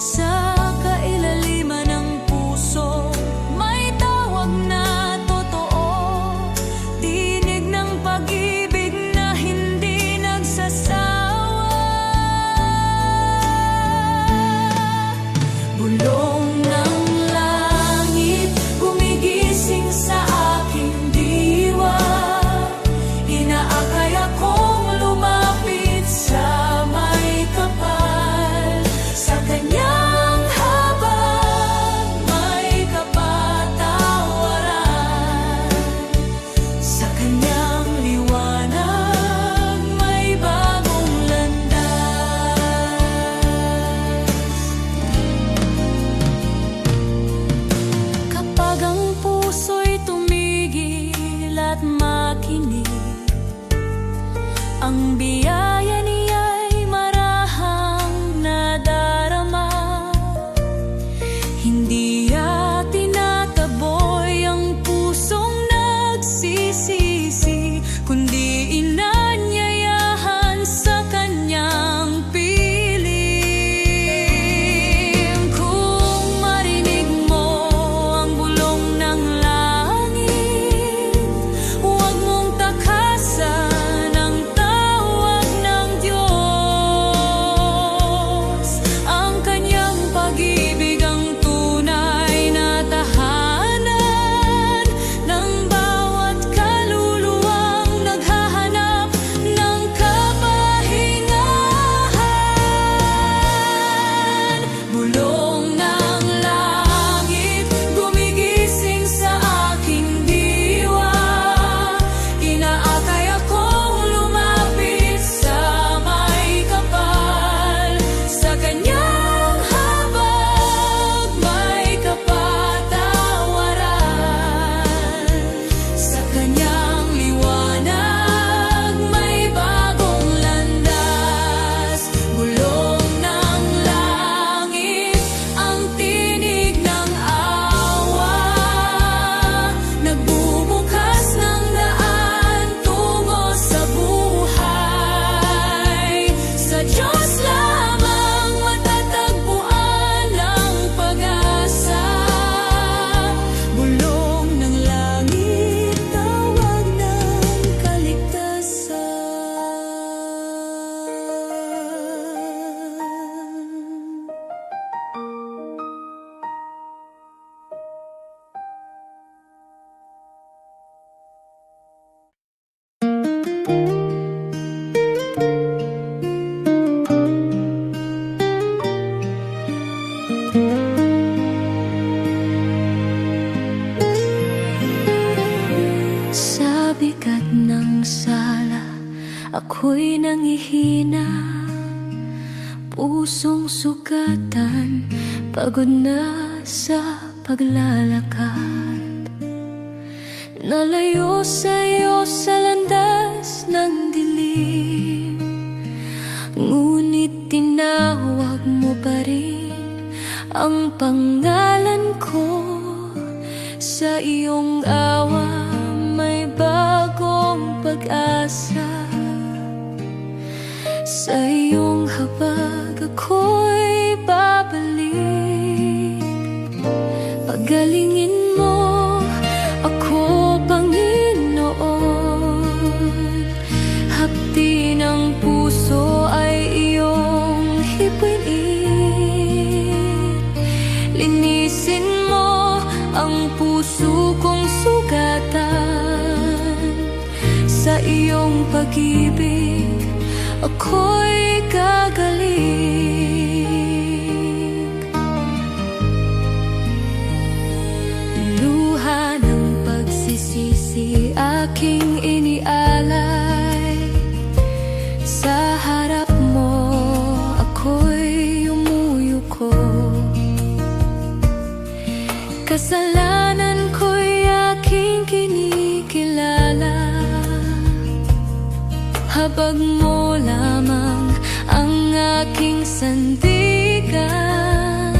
Sa kailaliman ng puso may tawag na totoo, tinig ng pag-ibig na hindi nagsasawa. Bulong ng langit, gumigising sa aking diwa. Inaakay akong lumapit sa may kapal. Sa kanyang habag may kapatawaran. Sa kanyang liwanag may bagong landas. Kapag ang puso'y tumigil at makinig, ang biyaya niya'y marahang nadarama. Hindi tinataboy ang pusong nagsisisi, kundi inanyayahan sa kanyang piling. Kung marinig mo ang bulong ng langit, huwag mong takasan ang tawag ng Diyos. Ang kanyang pag-ibig ang tunay na tahanan ng bawat kaluluwang naghahanap ng kapahingahan. Bulong ng langit, gumigising sa aking diwa. Inaakay akong lumapit sa may kapal. Sa kanyang habag may kapatawaran. Sa kanyang liwanag may bagong landas. Bulong ng langit, ang tinig ng awa, nagbubukas ng daan tungo sa buhay. Sa Diyos lamang matatagpuan ang pag-asa. Bulong ng langit, tawag ng kaligtasan. Sa bigat ng sala, ako'y nangihina. Pusong sugatan, pagod na sa paglalakad. Nalayo sa'yo sa landas ng dilim, ngunit tinawag mo pa rin ang pangalan ko. Sa iyong awa may bagong pag-asa. Sa iyong habag ako'y babalik. Pagalingin mo ako, Panginoon. Hapdi ng puso ay iyong hipuin. Linisin mo ang puso kong sugatan. Sa iyong pag-ibig ako'y gagaling. Luha ng pagsisisi aking inialay. Sa harap mo ako'y umuyuko. Kasalanan ko'y aking kinikilala. Habag mo lamang ang aking sandigan.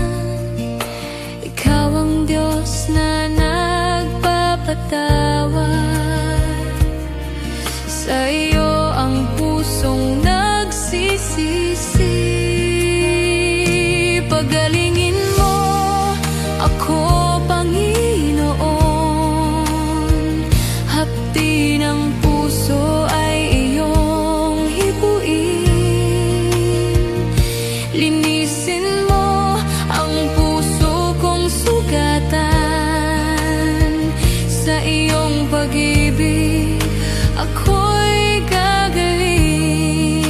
Ikaw ang Diyos na nagpapatawad. Sa iyo ang pusong nagsisisi. Pagalingin mo ako, Panginoon. Hapdi ng puso ay iyong hipuin. Linisin mo ang puso kong sugatan. Sa iyong pag-ibig ako'y gagaling.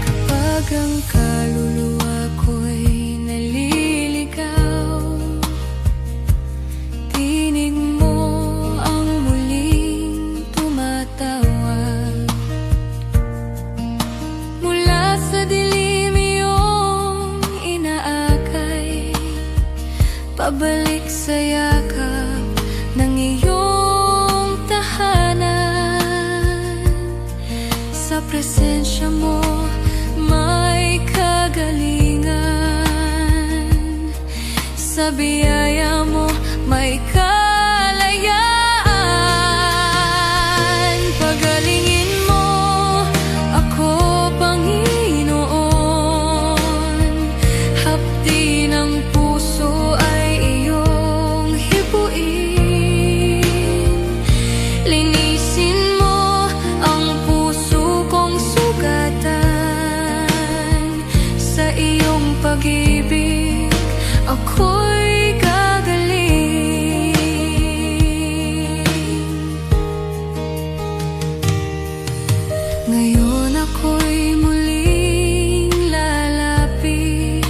Kapag ang kaluluwa ko'y naliligaw, tinig mo ang muling tumatawag. Mula sa dilim iyong inaakay, pabalik sa yakap ng iyong tahanan. Sa presensya mo may kagalingan. Sa biyaya mo may kalayaan. Pagalingin mo ako, Panginoon. Hapdi ng puso ay iyong hipuin. Linisin mo ang puso kong sugatan. Sa iyong pag-ibig ako'y gagaling. Ngayon ako'y muling lalapit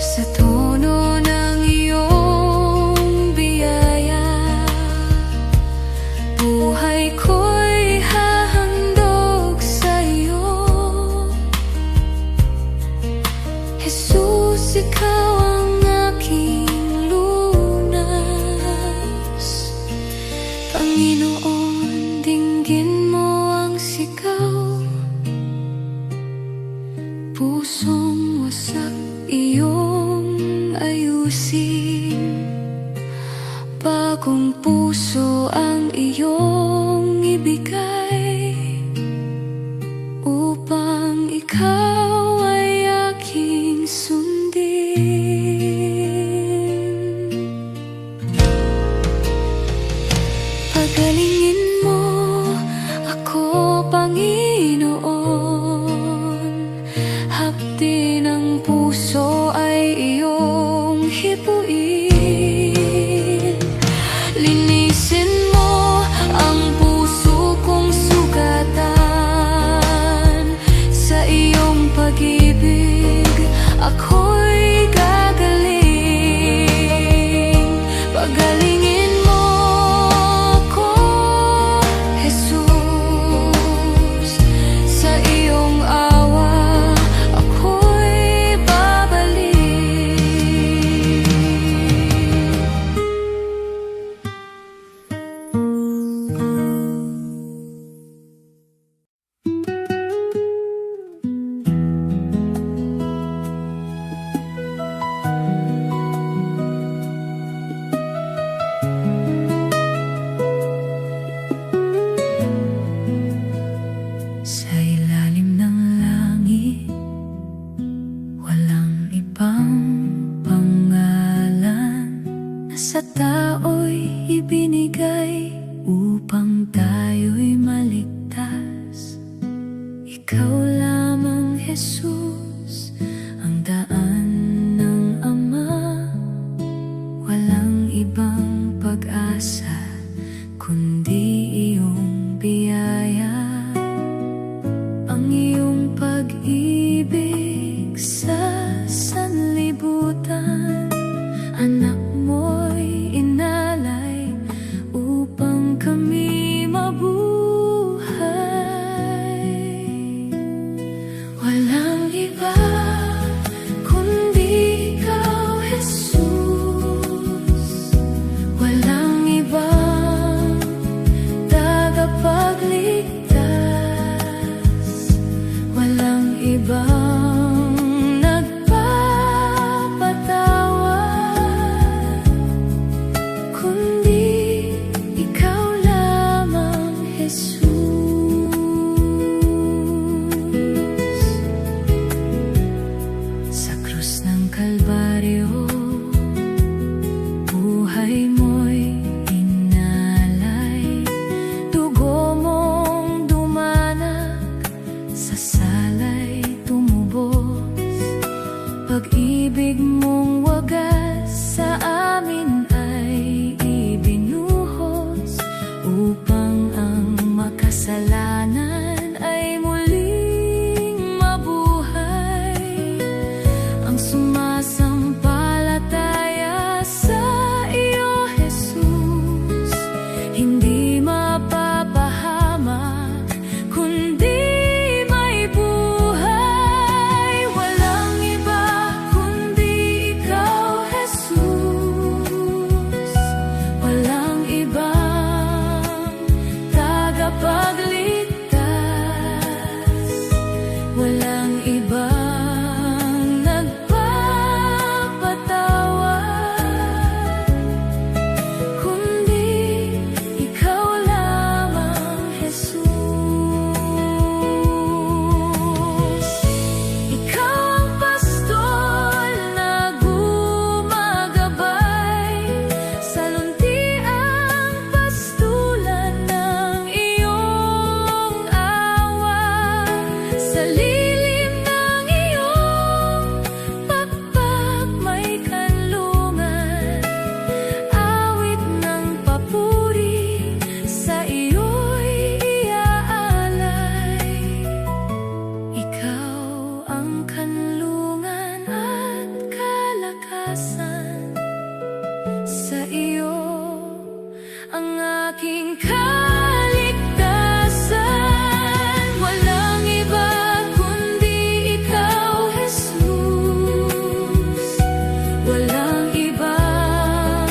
sa tono ng iyong biyaya. Buhay ko'y hahandog sa iyo. Jesus, ikaw ang aking lunas. Panginoon, dinggin mo ang sigaw. Pusong wasak iyong ayusin. Bagong puso ang iyong ibigay, upang ikaw ay aking sundin. Pagalingin mo ako, Panginoon. Hapdi ng puso ay iyong hipuin. Linisin mo ang puso kong sugatan. Sa iyong pag-ibig ako'y gagaling. Pagalingin mo ako, Jesus. Sa iyong awa ako'y babalik. iba kundi ikaw, Jesus. Walang ibang tagapagligtas, walang ibang nagpapatawad, kundi ikaw lamang, Jesus. Sa krus ng Kalbaryo, buhay mo'y inalay, dugo mong dumanag, sa salay tumubos, pag-ibig mong wagas sa amin ay ibinuhos, upang ang makasalanan ay muling mabuhay. Ang sumasampalataya sa iyo, Jesus, hindi mapapahamak, kundi may buhay. Walang iba kundi ikaw, Jesus. Walang ibang tagapagligtas, walang ibang nagpapatawad, kundi ikaw lamang, Jesus. Ikaw ang pastol na gumagabay sa luntiang pastulan ng iyong awa, sa lilim ng iyong pakpak may kanlungan, awit ng papuri sa iyo'y iaalay. Ikaw ang kanlungan at kalakasan, sa iyo ang aking kaligtasan. Walang iba kundi ikaw, Jesus. Walang ibang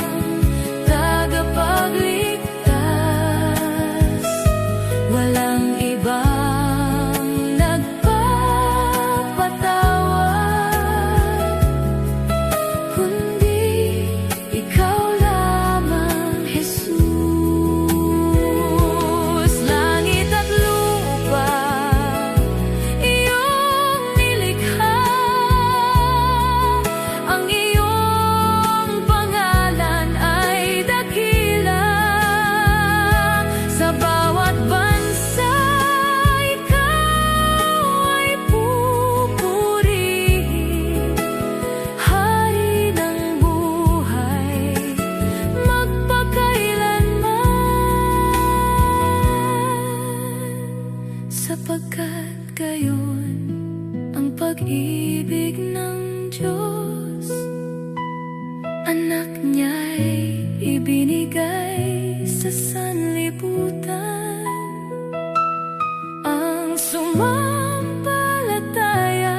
tagapagligtas, walang ibang nagpapatawad, kundi ikaw lamang, Jesus. Langit at lupa iyong nilikha, ang iyong pangalan ay dakila. Sa bawat bansa ikaw ay pupurihin, hari ng buhay magpakailanman, sapagkat gayon ang pag-ibig ng Diyos, anak niya'y ibinigay sa sanlibutan. Ang sumampalataya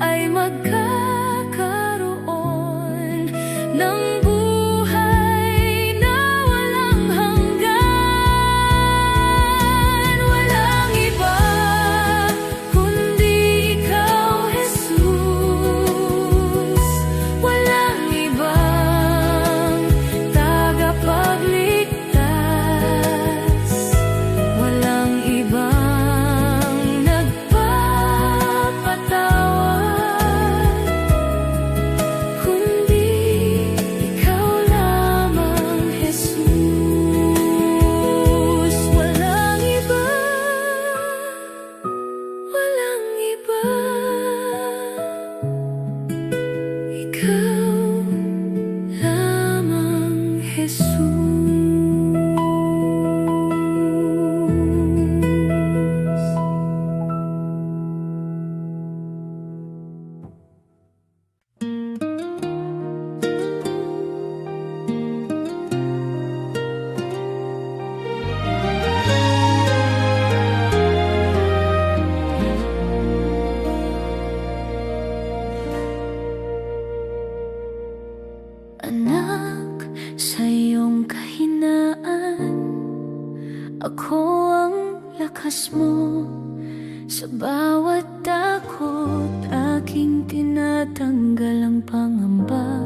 ay magkakaroon ng buhay na walang hanggan. Walang iba kundi ikaw, Jesus. Walang ibang tagapagligtas, walang ibang nagpapatawad, kundi Anak, sa iyong kahinaan, ako ang lakas mo. Sa bawat takot, aking tinatanggal ang pangamba.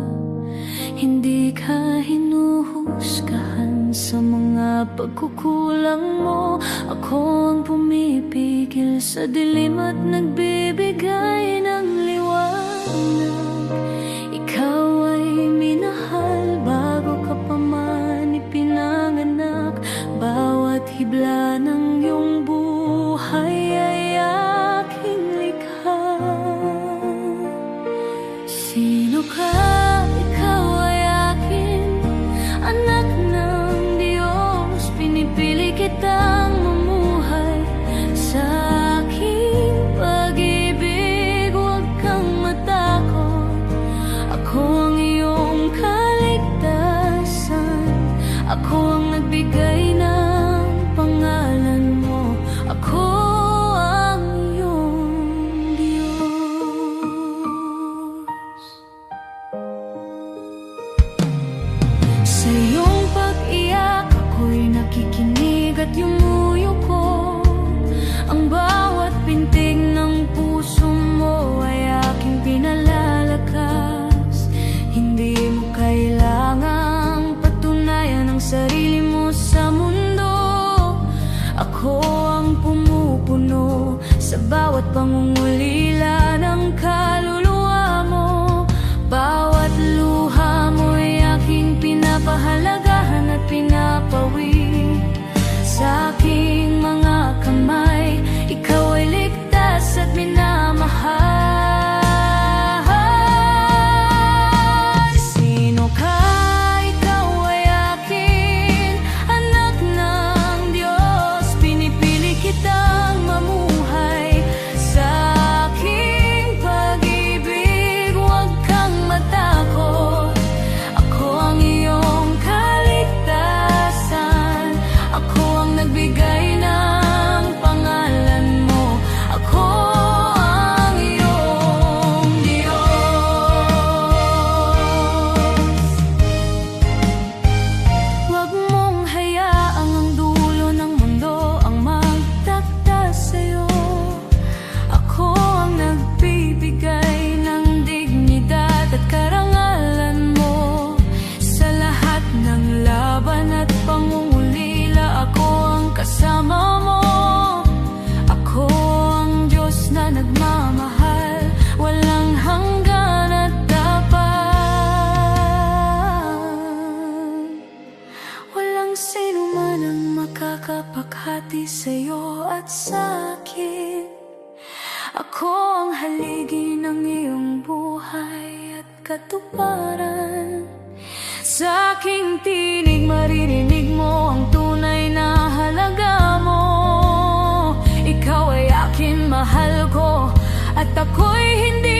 Hindi ka hinuhusgahan sa mga pagkukulang mo. Ako ang pumipigil sa dilim at nagbibigay ng liwanag. Ikaw ay minahal bago ka pa man ipinanganak. Bawat hibla ng iyong buhay ay aking likha. Sino ka? Ikaw ay akin, anak ng Diyos. Pinipili kitang mamuhay sa aking pag-ibig. Huwag kang matakot, ako ang iyong kaligtasan. Ako ang nagbigay ng pangalan mo. Ako ang iyong Diyos. Sa iyong pag-iyak, ako'y nakikinig at yumuyuko. Ang bawat pintig ng puso mo ay aking pinalalakas. Hindi mo kailangang patunayan ang sarili mo sa mundo. Ako ang pumupuno sa bawat pangungulila ng kaluluwa mo. Bawat luha mo'y aking pinapahalagahan at pinapawid. Sa aking mga kamay, ikaw ay ligtas at minamahal. Sino ka? Ikaw ay akin, anak ng Diyos. Pinipili kitang mamuhay sa aking pag-ibig. Huwag kang matakot, ako ang iyong kaligtasan. Ako ang nagbigay ng pangalan mo. Ako ang iyong Diyos. Huwag mong hayaang ang dulo ng mundo ang magtakda sa'yo. Ako ang nagbibigay ng dignidad at karangalan mo. Sa lahat ng laban at pangungulila, ako ang kasama mo. Ako ang Diyos na nagmamahal, walang hanggan at tapat. Walang sino man ang makakapaghati sa'yo at sa'kin. Ako ang haligi ng iyong buhay at katuparan. Sa aking tinig maririnig mo ang tunay na halaga mo. Ikaw ay akin, mahal ko, at ako'y hindi